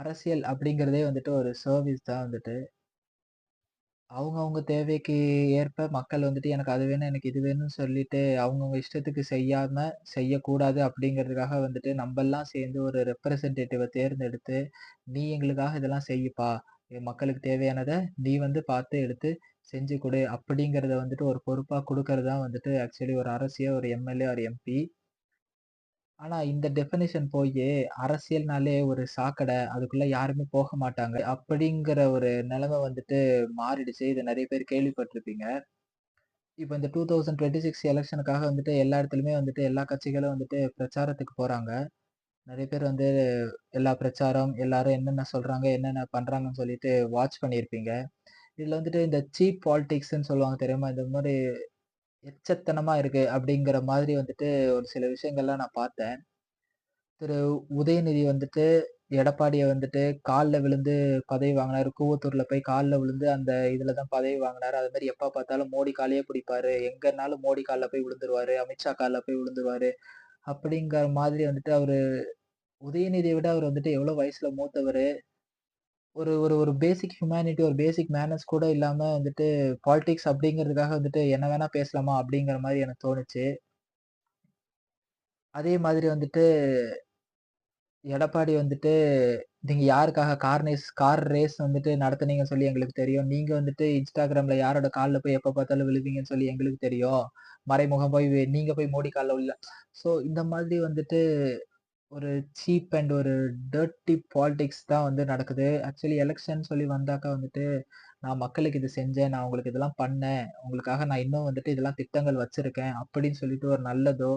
அரசியல் அப்படிங்கிறதே வந்துட்டு ஒரு சர்வீஸ் தான் வந்துட்டு. அவங்கவங்க தேவைக்கு ஏற்ப மக்கள் வந்துட்டு எனக்கு அது வேணும், எனக்கு இது வேணும்னு சொல்லிட்டு அவங்கவங்க இஷ்டத்துக்கு செய்யாம, செய்யக்கூடாது அப்படிங்கிறதுக்காக வந்துட்டு நம்பல்லாம் சேர்ந்து ஒரு ரெப்ரசன்டேட்டிவ தேர்ந்தெடுத்து, "நீ எங்களுக்காக இதெல்லாம் செய்யுப்பா. மக்களுக்கு தேவையானத நீ வந்து பார்த்து எடுத்து செஞ்சு குடு." அப்படிங்கிறத வந்துட்டு ஒரு பொறுப்பா குடுக்கறது தான் வந்துட்டு ஆக்சுவலி ஒரு அரசியல், ஒரு எம்.எல்.ஏ, ஒரு எம்பி. ஆனா இந்த டெஃபனிஷன் போயி, அரசியல்னாலே ஒரு சாக்கடை. அதுக்குள்ள யாருமே போக மாட்டாங்க. அப்படிங்கிற ஒரு நெலைம வந்துட்டு மாறிடுச்சு. இத நெறைய பேர் கேள்விப்பட்டிருப்பீங்க. இப்ப இந்த 2026 எலக்ஷனுக்காக வந்துட்டு எல்லா இடத்துலயுமே வந்துட்டு எல்லா கட்சிகளும் வந்துட்டு பிரச்சாரத்துக்கு போறாங்க. நெறைய பேர் வந்து எல்லா பிரச்சாரம், எல்லாரும் என்னென்ன சொல்றாங்க, என்னென்ன பண்றாங்கன்னு சொல்லிட்டு வாட்ச் பண்ணியிருப்பீங்க. இதுல வந்துட்டு இந்த சீப் பாலிடிக்ஸ்ன்னு சொல்லுவாங்க தெரியுமா? இந்த மாரி எச்சத்தனமா இருக்கு அப்படிங்கிற மாதிரி வந்துட்டு ஒரு சில விஷயங்கள்லாம் நான் பார்த்தேன். திரு உதயநிதி வந்துட்டு எடப்பாடிய வந்துட்டு கால்ல விழுந்து பதவி வாங்குனாரு. கூவத்தூர்ல போய் கால்ல விழுந்து அந்த இதுல தான் பதவி வாங்குனாரு. அது மாரி எப்ப பார்த்தாலும் மோடி காலையே பிடிப்பாரு. எங்கனாலும் மோடி கால்ல போய் விழுந்துருவாரு. அமித்ஷா கால்ல போய் விழுந்துருவாரு. அப்படிங்கிற மாதிரி வந்துட்டு அவரு உதயநிதிய விட அவர் வந்துட்டு எவ்வளோ வயசுல மூத்தவரு. ஒரு ஒரு ஒரு பேசிக் ஹியூமானிட்டி, ஒரு பேசிக் மேனர்ஸ் கூட இல்லாம வந்துட்டு பாலிடிக்ஸ் அப்படிங்கிறதுக்காக வந்துட்டு என்ன வேணா பேசலாமா? அப்படிங்கிற மாரி எனக்கு தோணுச்சு. அதே மாதிரி வந்துட்டு எடப்பாடி வந்துட்டு, நீங்க யாருக்காக கார் ரேஸ் வந்துட்டு நடத்துனீங்கன்னு சொல்லி எங்களுக்கு தெரியும். நீங்க வந்துட்டு Instagramல யாரோட கால்ல போய் எப்ப பார்த்தாலும் விழுவீங்கன்னு சொல்லி எங்களுக்கு தெரியும். மறைமுகம் போய் நீங்க போய் மோடி கால்ல விழல. ஸோ இந்த மாதிரி வந்துட்டு ஒரு சீப் அண்ட் ஒரு டர்ட்டி பாலிடிக்ஸ் தான் வந்து நடக்குது. ஆக்சுவலி எலக்ஷன் சொல்லி வந்தாக்கா வந்துட்டு, நான் மக்களுக்கு இது செஞ்சேன். நான் உங்களுக்கு இதெல்லாம் பண்ணேன். உங்களுக்காக நான் இன்னும் வந்துட்டு இதெல்லாம் திட்டங்கள் வச்சிருக்கேன். அப்படின்னு சொல்லிட்டு ஒரு நல்லதோ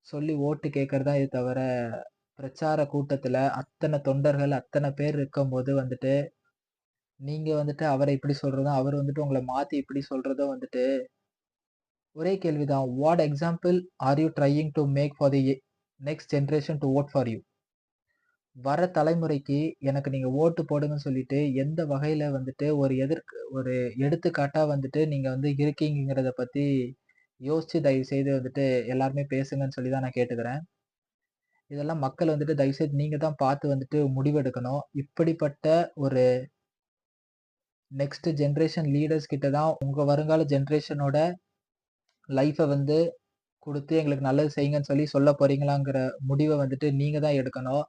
சொல்லி ஓட்டு கேட்கறதா தவிர பிரச்சார கூட்டத்துல அத்தன தொண்டர்கள், அத்தன பேர் இருக்கும்போது வந்துட்டு, நீங்க வந்துட்டு அவர இப்படி சொல்றதும், அவர் வந்துட்டு உங்கள மாத்தி இப்படி சொல்றதும் வந்துட்டு, ஒரே கேள்விதான். What example are you trying to make for the next generation to vote for you? வர தலைமுறைக்கு எனக்கு நீங்க ஓட்டு போடுங்கன்னு சொல்லிட்டு, எந்த வகையில வந்துட்டு ஒரு எடுத்துக்காட்டா வந்துட்டு நீங்க வந்து இருக்கீங்கங்கிறத பத்தி யோசிச்சு தயவு செய்து வந்துட்டு எல்லாருமே பேசுங்கன்னு சொல்லி தான் நான் கேட்டுக்கிறேன். இதெல்லாம் மக்கள் வந்துட்டு தயவுசெய்து நீங்க தான் பார்த்து வந்துட்டு முடிவெடுக்கணும். இப்படிப்பட்ட ஒரு நெக்ஸ்ட் ஜெனரேஷன் லீடர்ஸ் கிட்ட தான் உங்க வருங்கால ஜெனரேஷனோட லைஃப வந்து குடுத்து எங்களுக்கு நல்லது செய்யுங்கன்னு சொல்லி சொல்ல போறீங்களாங்கிற முடிவ வந்துட்டு நீங்க தான் எடுக்கணும்.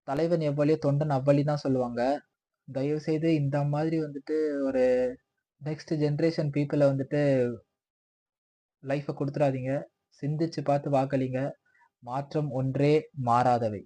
தலைவன் எவ்வளியோ தொண்டன் அவ்வழி தான் சொல்லுவாங்க. தயவு செய்து இந்த மாதிரி வந்துட்டு ஒரு நெக்ஸ்ட் ஜெனரேஷன் பீப்பிள வந்துட்டு லைஃப குடுத்துறாதீங்க. சிந்திச்சு பார்த்து வாக்களிங்க. மாற்றம் ஒன்றே மாறாதவை.